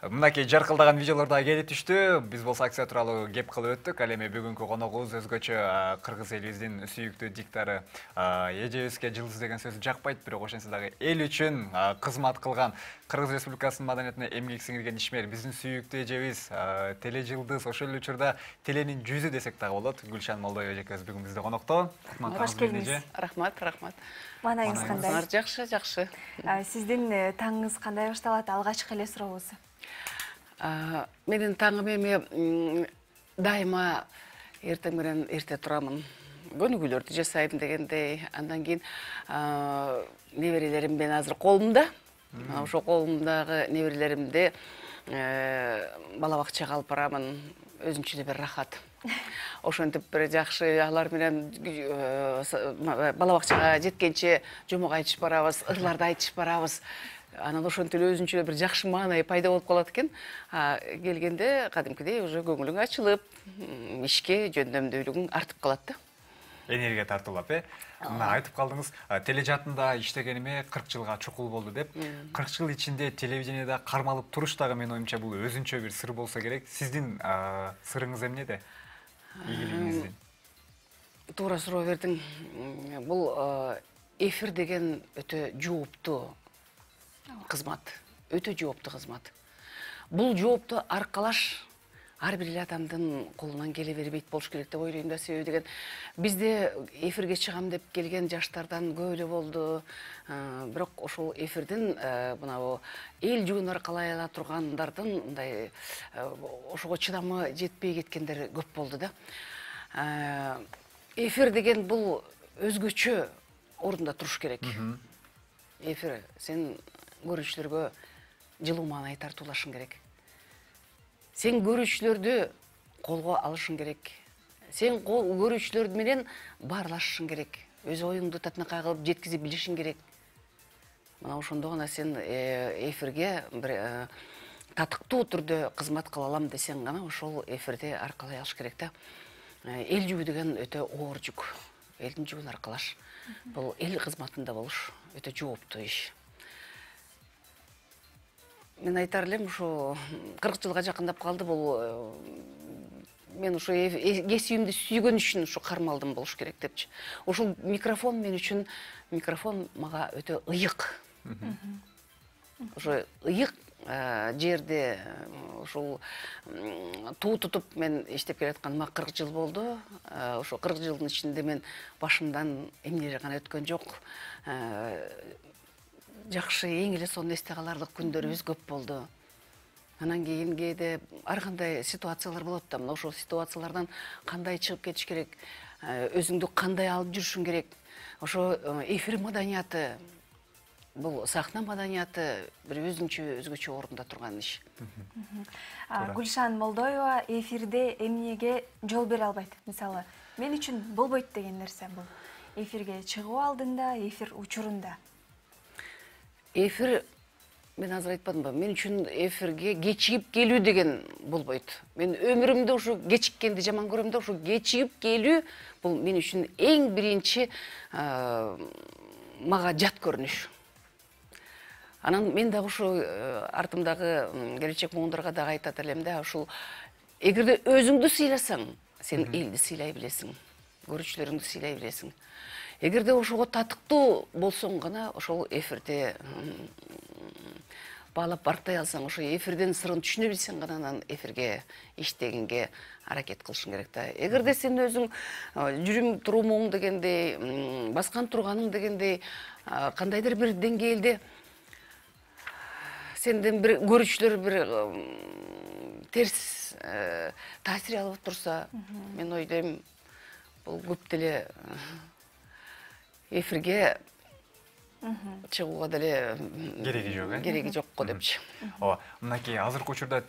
Мынакей жаркылдаган видеолорда келип түштү. Биз болсо акция тууралуу кеп кылып өттүк. Ал эми бүгүнкү коногубуз өзгөчө кыргыз элибиздин сүйүктүү диктары эжебизге жылдыз деген сөзү жакпайт, бирок ошентсе дагы эл үчүн кызмат кылган Кыргыз Республикасынын маданиятына эмгек сиңирген ишмер биздин сүйүктүү эжебиз теле жылдыз, ошол эле учурда теленин жүзү десек дагы болот. Гүлшан Молдоева эжекебиз бүгүн бизде конокто. Кош келиңиз. Рахмат. Маанайыңыз кандай? Жакшы. Сиздин таңыңыз кандай башталат? Алгачкы эле сурообуз. Менин таңым эми дайыма эртең менен эрте турамын. Көнүгүүлөрдү жасайм дегендей. Андан кийин неберелерим мен азыр колумда. Ошо колумдагы неберелеримди бала бакчага алып барамын. Өзүнчө эле бир рахат. Ошентип бир жакшы алар менен бала бакчага жеткенче жомок айтышып барабыз, ырларды айтышып барабыз. Анан ошентип эле өзүнчө эле бир жакшы маанай пайда болуп калат экен. Келгенде кадимкидей уже көңүлүң ачылып, ишке жөндөмдүүлүгүң артып калат да. Энергия тартуулап, Мына айтып калдыңыз, тележатында иштегениме 40 жылга чукул болду деп. 40 жыл ичинде телевидениеде кармалып туруш дагы менин оюмча бул өзүнчө бир сыр болсо керек. Сиздин сырыңыз эмнеде? Ийгилигиңиздин. Туура суроо бердиң. Бул эфир деген өтө жооптуу кызмат. Өтө жооптуу кызмат. Бул жоопту аркалаш ар бир адамдын колунан келе бербейт болуш керек деп ойлойм да. Себеби деген бизде эфирге чыгам деп келген жаштардан көп эле болду. Бирок ошол эфирдин мына эл жүгүн аркалай ала тургандардын мындай ошого чыдамы жетпей кеткендер көп болду да. Эфир деген бул өзгөчө орунда туруш керек. Эфир сен көрүүчүлөргө жылуу маанай тартуулашың керек. Сен көрүүчүлөрдү колго алышың керек. Сен көрүүчүлөр менен баарлашышың керек. Өз оюңду татынакай кылып жеткизе билишиң керек. Мына ошондо гана сен эфирге бир татыктуу түрдө кызмат кыла алам десең гана ошол эфирди аркалай алыш керек да. Эл жүгү деген өтө оор жүк. Элдин жүгүн аркалаш. Бул эл кызматында болуш өтө жооптуу иш. Мен айтар элем, ушу 40 жылга жакындап калды. Бул мен ушу кесибимди сүйгөн үчүн ушу кармалдым болуш керек депчи. Ушул микрофон мен үчүн мага өтө ыйык. Ошо ыйык жерде ушул туу тутуп мен иштеп келатканыма 40 жыл болду. Ошо 40 жылдын ичинде мен башымдан эмне гана өткөн жок. Жакшы эң эле сонун эсте каларлык күндөрүбүз көп болду. Анан кийин кээде ар кандай ситуациялар болот да. Мына ошол ситуациялардан кандай чыгып кетиш керек, өзүңдү кандай алып жүрүшүң керек. Ошо эфир маданияты, бул сахна маданияты бир өзгөчө орунда турган иш. Гүлшан Молдоева эфирде эмнеге жол бере албайт? Мисалы, мен үчүн болбойт деген нерсе бул. Эфирге чыгуу алдында, эфир учурунда. Эфир, мен азыр айтпадымбы, мен үчүн эфирге кечигип келүү деген болбойт. Мен өмүрүмдө ушу кечиккенди жаман көрөм да, ушу кечигип келүү бул мен үчүн эң биринчи мага жат көрүнүш. Анан мен дагы ушу артымдагы келечек муундарга дагы айтат элем да, ушул эгерде өзүңдү сыйласаң, сен элди сыйлай билесиң, көрүүчүлөрүңдү сыйлай билесиң. Эгерде ошого татыктуу болсоң гана ошол эфирде баалап барктай алсаң, ошо эфирдин сырын түшүнө билсең гана анан эфирге иштегенге аракет кылышың керек да. Эгерде сен өзүң жүрүм турумуң дегендей, баскан турганың дегендей кандайдыр бир деңгээлде сенден бир көрүүчүлөр бир терс таасир алып турса, мен ойлойм, бул көп деле эфирге чыгууга деле кереги жок го депчи. Мынакей азыркы учурда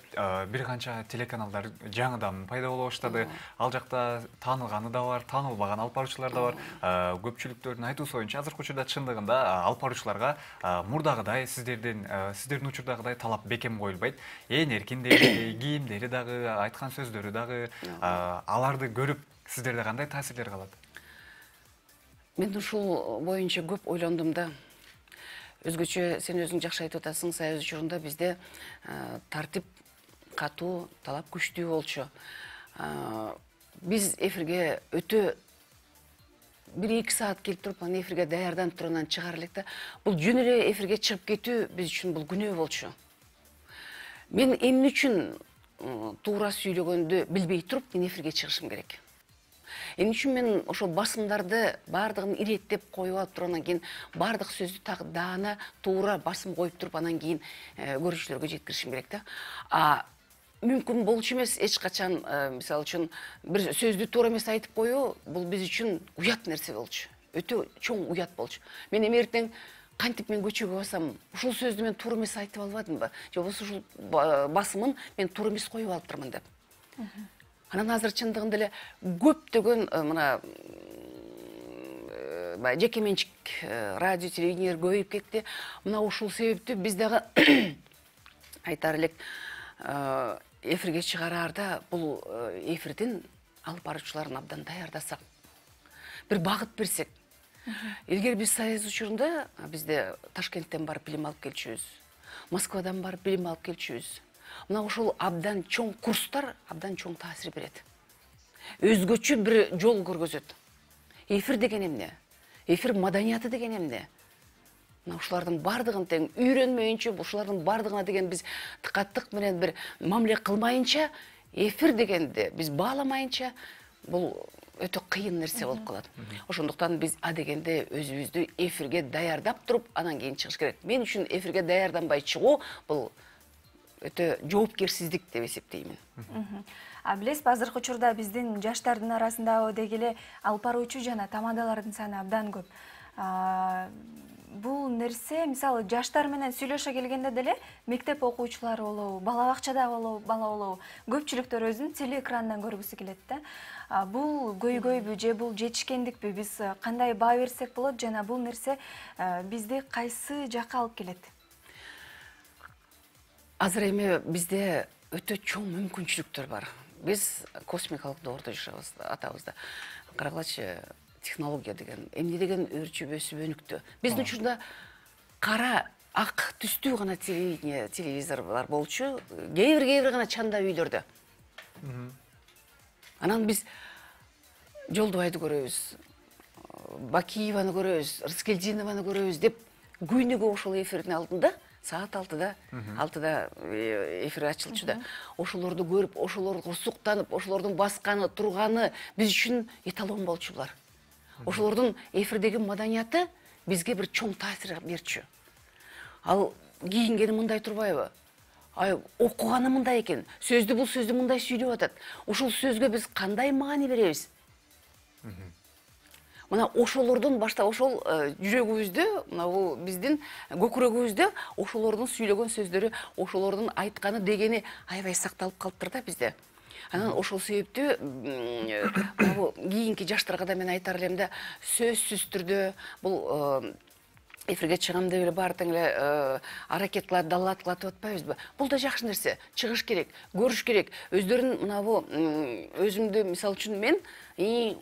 бир канча телеканалдар жаңыдан пайда боло баштады. Ал жакта таанылганы да бар, таанылбаган алып баруучулар да бар. Көпчүлүктөрдүн айтуусу боюнча азыркы учурда чындыгында алып баруучуларга мурдагыдай сиздердин учурдагыдай талап бекем коюлбайт. Ээн эркиндеги кийимдери дагы, айткан сөздөрү дагы, аларды көрүп сиздерде кандай таасирлер калат? Мен ушул боюнча көп ойлондум да. өзгөчө сен өзүң жакшы айтып атасың, Союз учурунда бизде тартип катуу, талап күчтүү болчу. Биз эфирге өтө 1-2 саат келип туруп, анан эфирге даярданып туруп анан чыгар элек да. Бул жөн эле эфирге чыгып кетүү биз үчүн бул күнөө болчу. Мен эмне үчүн туура сүйлөгөндү билбей туруп, мен эфирге чыгышым керек. Эмне үчүн мен ошол басымдарды бардыгын иреттеп коюп алып туруп, анан кийин бардык сөздү так даана туура басым коюп туруп, анан кийин көрүүчүлөргө жеткиришим керек да. Мүмкүн болчу эмес эч качан, мисалы үчүн бир сөздү туура эмес айтып коюу, бул биз үчүн уят нерсе болчу. Өтө чоң уят болчу. Мен эмертең кантип мен көчөгө басам, ушул сөздү мен туура эмес айтып албадымбы? Же болбосо ушул басымын мен туура эмес коюп алыптырмын деп. Анан азыр чындыгында эле көптөгөн мына жеке менчик радио, телевидение көбөйүп кетти. Мына ушул себептүү биз дагы айтар элек, эфирге чыгараарда бул эфирдин алып баруучуларын абдан даярдасак, бир багыт берсек. Илгери биз Союз учурунда бизде Ташкенттен барып билим алып келчүбүз, Москвадан барып билим алып келчүбүз. Мына ошол абдан чоң курстар абдан чоң таасир берет. Өзгөчө бир жол көргөзөт. Эфир деген эмне? Эфир маданияты деген эмне? Мына ушулардын бардыгын тең үйрөнмөйүнчө, ушулардын бардыгына деген биз тыкаттык менен бир мамиле кылмайынча, эфир дегенди биз бааламайынча, бул өтө кыйын нерсе болуп калат. Ошондуктан биз дегенде өзүбүздү эфирге даярдап туруп, анан кийин чыгыш керек. Мен үчүн эфирге даярданбай чыгуу бул өтө жоопкерсиздик деп эсептеймин. Билесизби, азыркы учурда биздин жаштардын арасында деги эле алып баруучу жана тамадалардын саны абдан көп. Бул нерсе, мисалы, жаштар менен сүйлөшө келгенде деле мектеп окуучулары болобу, бала бакчада бала болобу, көпчүлүктөр өзүн телеэкрандан көргүсү келет да. Бул көйгөйбү же бул жетишкендикпи? Биз кандай баа берсек болот жана бул нерсе бизди кайсы жакка алып келет? Азыр эми бизде өтө чоң мүмкүнчүлүктөр бар. Биз космикалык доордо жашабыз, атабызда. Карагылачы, технология деген, эмне деген өрчүбөсү өнүктү. Биздин учурда кара ак түстүү гана телевизорлор болчу, кээ-бир гана чанда үйлөрдө. Анан биз Жолдубайды көрөбүз, Бакиеваны көрөбүз, Рыскелдинованы көрөбүз деп күнүгө ошол эфирдин алдында саат 6-да эфир ачылчу да. Ошолорду көрүп, ошолорго суктанып, ошолордун басканы, турганы биз үчүн эталон болчу булар. Ошолордун эфирдеги маданияты бизге бир чоң таасир берчү. Ал кийингени мындай турбайбы? Окуганы мындай экен, бул сөздү мындай сүйлөп атат. Ушул сөзгө биз кандай маани беребиз? Мына ошолордун башта ошол жүрөгүбүздө, мына бул биздин көкүрөгүбүздө ошолордун сүйлөгөн сөздөрү, ошолордун айтканы дегени аябай сакталып калыптыр да бизде. Анан ошол себептүү бул кийинки жаштарга да мен айтар элем да, сөзсүз түрдө бул эфирге чыгам деп эле баары тең эле аракет кылат, далаат кылат деп атпайбызбы? Бул да жакшы нерсе. Чыгыш керек, көрүш керек. Өздөрүн мына бул өзүмдү мисалы үчүн мен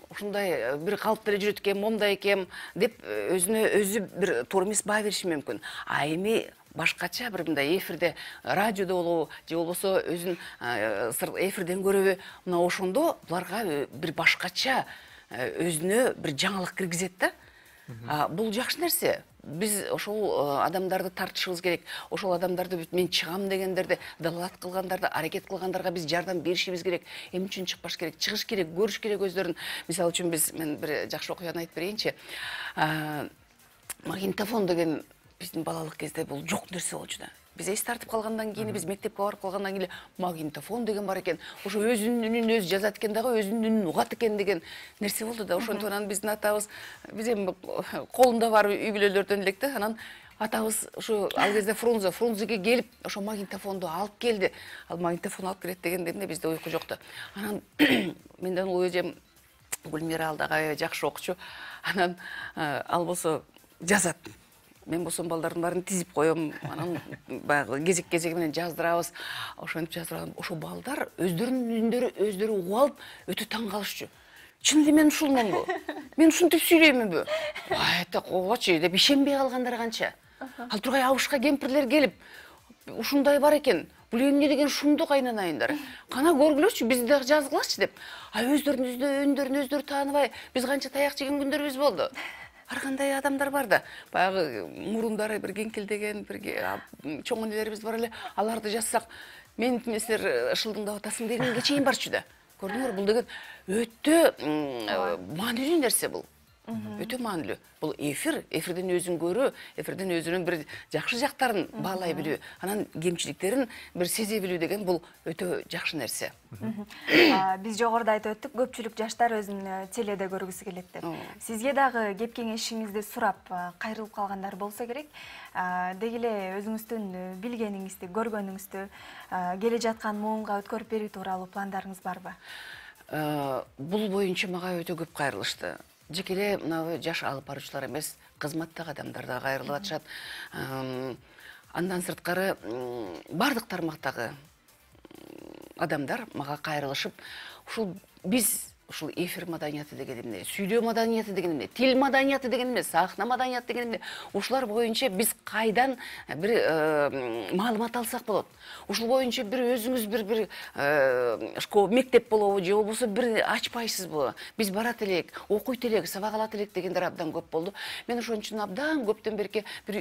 ушундай бир калыпта эле жүрөт экем, момдай экем деп өзүнө өзү бир туура эмес баа бериши мүмкүн. Эми башкача бир мындай эфирде, радиодо болобу, же болбосо өзүн эфирден көрөбү, мына ошондо буларга бир башкача өзүнө бир жаңылык киргизет да. Бул жакшы нерсе. Биз ошол адамдарды тартышыбыз керек. Ошол адамдарды мен чыгам дегендерди, далаат кылгандарды, аракет кылгандарга биз жардам беришибиз керек. Эмне үчүн чыкпаш керек? Чыгыш керек, көрүш керек өздөрүн. Мисалы үчүн мен бир жакшы окуяны айтып берейинчи. Магнитофон деген биздин балалык кезде бул жок нерсе болчу да. Биз эс тартып калгандан кийин, биз мектепке барып калгандан кийин магнитофон деген бар экен. Ошо өзүнүн үнүн өзү жазат экен дагы, өзүнүн үнүн угат экен деген нерсе болду да. Ошондон анан биздин атабыз, биз эми колунда бар үй бүлөлөрдөн элек да. Анан атабыз ошо ал кезде Фрунзеге келип, ошо магнитофонду алып келди. Ал магнитофон алып келет дегенде бизде уйку жокто. Анан менден улуу эжем Гүлмира ал дагы жакшы окчу. Анан ал болсо жазат. Мен болсом балдардын баарын тизип коем, анан баягы кезек-кезеги менен жаздырабыз. Ошентип жаздырам. Ошо балдар өздөрүнүн үндөрү өздөрү угуп алып, өтө таң калышчу. Чынында мен ушулманбы? Мен ушинтип сүйлөймүнбү? Айта койгочу деп ишенбей калгандар канча. Ал тургай абышка кемпирлер келип, ушундай бар экен. Бул эмне деген шумдук айнанайындар. Кана көргүлөчү, бизди дагы жазгылачы деп. Өздөрүнүздү өндөрүн өздөрү тааныбай, биз канча таяк жеген күндөрүбүз болду. Ар кандай адамдар бар да. Баягы мурундары бир кеңкилдеген, бир чоң энелерибиз бар эле. Аларды жазсак, мен силер ышылдыңдап атасың дегенге чейин барчу да. Көрдүңөр, бул деген өтө маанилүү нерсе бул. Өтө маанилүү. Бул эфирден өзүн көрүү, эфирден өзүнүн бир жакшы жактарын баалай билүү, анан кемчиликтерин бир сезе билүү деген бул өтө жакшы нерсе. Биз жогоруда айтып өттүк, көпчүлүк жаштар өзүн теледе көргүсү келет деп. Сизге дагы кеп кеңешиңизди сурап кайрылып калгандар болсо керек. Деги эле өзүңүздүн билгениңизди, көргөнүңүздү келе жаткан муунга өткөрүп берүү тууралуу пландарыңыз барбы? Бул боюнча мага өтө көп кайрылышты. Жеке эле мына жаш алып баруучулар эмес, кызматтагы адамдар да кайрылып атышат. Андан сырткары бардык тармактагы адамдар мага кайрылышып, ушул биз ушул эфир маданияты деген эмне, сүйлөө маданияты деген эмне, тил маданияты деген эмне, сахна маданияты деген эмне, ушулар боюнча биз кайдан бир маалымат алсак болот. Ушул боюнча бир өзүңүз бир мектеп болобу, же болбосо бир ачпайсызбы? Биз барат элек, окуйт элек, сабак алат элек дегендер абдан көп болду. Мен ошон үчүн абдан көптөн берки бир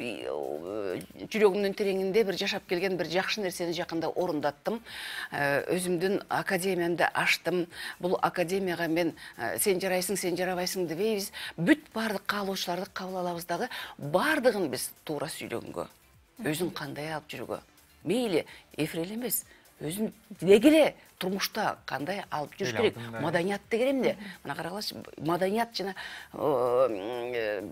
жүрөгүмдүн тереңинде бир жашап келген бир жакшы нерсени жакында орундаттым. Өзүмдүн академиямды аштым. Бул академияга мен сен жарайсың, сен жарабайсың дебейбиз. Бүт бардык каалоочуларды кабыл алабыз дагы, бардыгын биз туура сүйлөгөнгө, өзүн кандай алып жүрүүгө. Мейли эфир эле эмес, өзүн дегеле турмушта кандай алып жүрүш керек. Маданият деген эмне? Мына карагылачы, маданият жана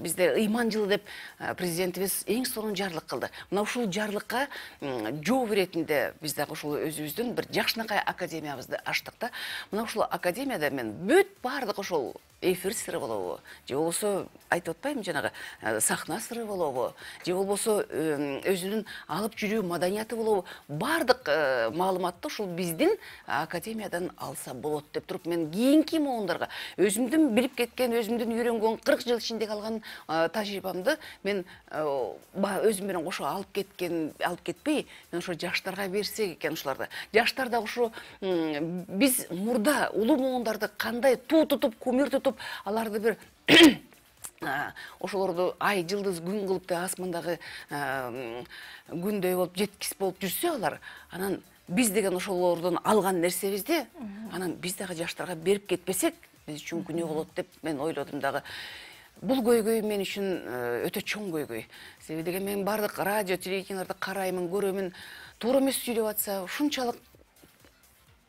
бизде ыйман жылы деп президентибиз эң сонун жарлык кылды. Мына ушул жарлыкка жооп иретинде биз дагы ушул өзүбүздүн бир жакшынакай академиябызды ачтык да. Мына ушул академияда мен бүт бардык ушул эфир сыры болобу, же болбосо айтып атпаймынбы жанагы сахна сыры болобу, же болбосо өзүнүн алып жүрүү маданияты болобу, бардык маалыматты ушул биздин академиядан алса болот деп туруп, мен кийинки муундарга өзүмдүн билип кеткен, өзүмдүн үйрөнгөн 40 жыл ичиндеги алган тажрыйбамды мен өзүм менен кошо алып кетпей, мен ошо жаштарга берсек экен ушуларды. Жаштар да ушу биз мурда улуу муундарды кандай туу тутуп, кумир тутуп, аларды бир ошолорду ай, жылдыз, күн кылып асмандагы күндөй болуп, жеткис болуп жүрсө алар, анан биз деген ошолордон алган нерсебизди, анан биз дагы жаштарга берип кетпесек, биз үчүн күнөө болот деп мен ойлодум дагы. Бул көйгөй мен үчүн өтө чоң көйгөй. Себеби деген мен бардык радио, телевиденияларды караймын, көрөмүн, туура эмес сүйлөп атса, ушунчалык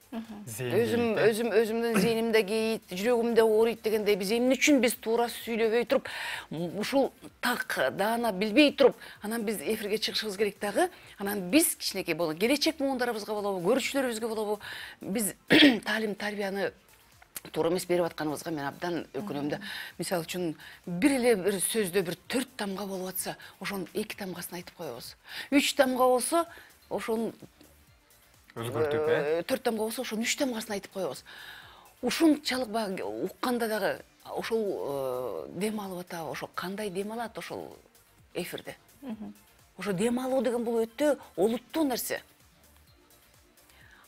өзүмдүн зейнимде кейит, жүрөгүмдө ооруйт дегендей, биз эмне үчүн биз туура сүйлөбөй туруп, ушул так даана билбей туруп, анан биз эфирге чыгышыбыз керек дагы. Анан биз кичинекей боло, келечек муундарыбызга болобу, көрүүчүлөрүбүзгө болобу, биз таалим тарбияны туура эмес берип атканыбызга мен абдан өкүнөм да. Мисалы үчүн бир эле бир сөздө бир 4 тамга болуп атса, ошонун 2 тамгасын айтып коебуз. 3 тамга болсо, ошонун өзгөртүп, 4 тамга болсо, ошонун 3 тамгасын айтып коебуз. Ушунчалык баягы укканда дагы ошол дем алып атабы, ошо кандай дем алат ошол эфирде. Ошо дем алуу деген бул өтө олуттуу нерсе.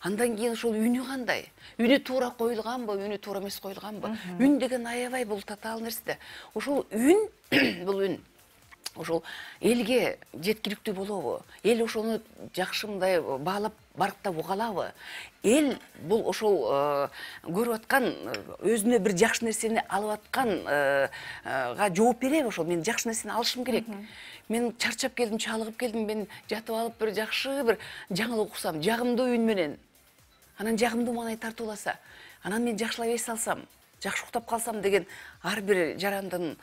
Андан кийин ошол үнү кандай? Үнү туура коюлганбы, үнү туура эмес коюлганбы? Үн деген аябай бул татаал нерсе. Ошол үн, бул үн ошол элге жеткиликтүү болобу? Эл ошону жакшы мындай баалап, барктап угалабы? Эл бул ошол көрүп аткан, өзүнө бир жакшы нерсени алып атканга жооп береби ошол? Мен жакшы нерсени алышым керек. Мен чарчап келдим, чалыгып келдим, мен жатып алып бир жакшы бир жаңылык уксам, жагымдуу үн менен, анан жагымдуу маанай тартууласа, анан мен жакшылап эс алсам, жакшы уктап калсам деген ар бир жарандын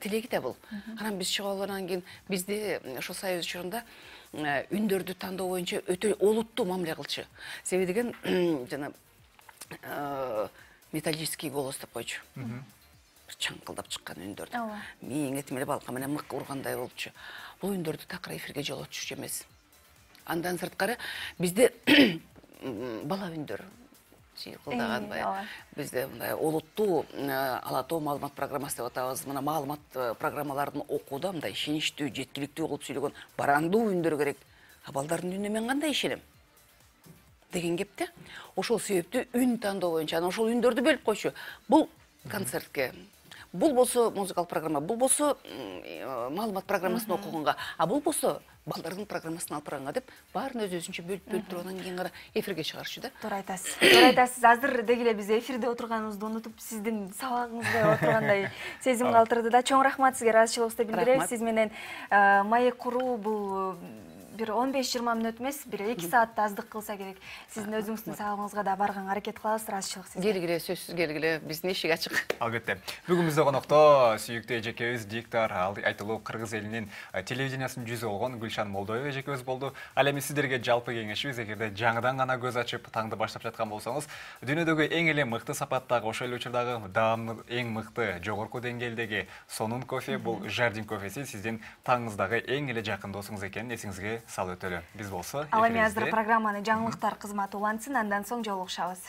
тилеги да бул. Анан биз чыгабылгандан кийин бизде ошо союз учурунда үндөрдү тандоо боюнча өтө олуттуу мамиле кылчу. Себеби деген жана металлический голос деп койчу. Чаңкылдап чыккан үндөрдү. Мээңе тим эле балка менен мык ургандай болчу. Бул үндөрдү такыр эфирге жолотчу эмес. Андан сырткары бизде бала үндөр, чыйкылдаган ооба. бизде мындай олуттуу ала тоо маалымат программасы деп атабыз. Мына маалымат программаларын окууда мындай ишеничтүү, жеткиликтүү кылып сүйлөгөн барандуу үндөр керек. А балдардын үнүнө мен кандай ишенем деген кепте. Ошол себептүү үн тандоо боюнча анан ошол үндөрдү бөлүп койчу. Бул концертке, бул болсо музыкалык программа, бул болсо маалымат программасын окуганга, а бул болсо балдардын программасын алып барганга деп баарын өзүнчө бөлүп туруп анан кийин гана эфирге чыгарчу да. Туура айтасыз. Туура айтасыз. Азыр деги эле биз эфирде отурганыбызды унутуп, сиздин сабагыңызда отургандай сезим калтырды да. Чоң рахмат сизге, ыраазычылыгыбызды билдиребиз. Сиз менен маек куруу бул бир 15-20 мүнөт эмес, бир 2 саатты аздык кылса керек. Сиздин өзүңүздүн сабагыңызга да барганга аракет кылабыз. Ыраазычылык сизге. Келгиле, сөзсүз келгиле, биздин эшик ачык. Албетте. Бүгүн бизде конокто сүйүктүү эжекебиз диктор, айтылуу кыргыз элинин телевидениясынын жүзү болгон Гүлшан Молдоева эжекебиз болду. Ал эми сиздерге жалпы кеңешибиз, эгерде жаңыдан гана көз ачып таңды баштап жаткан болсоңуз, дүйнөдөгү эң эле мыкты сапаттагы, ошол эле учурдагы даамдуу эң мыкты, жогорку деңгээлдеги сонун кофе, бул Жардин кофеси сиздин таңыңыздагы эң эле жакын досуңуз экенин эсиңизге салып өтөлү. Биз болсо Ал эми азыр программаны жаңылыктар кызматы улантсын, андан соң жолугушабыз.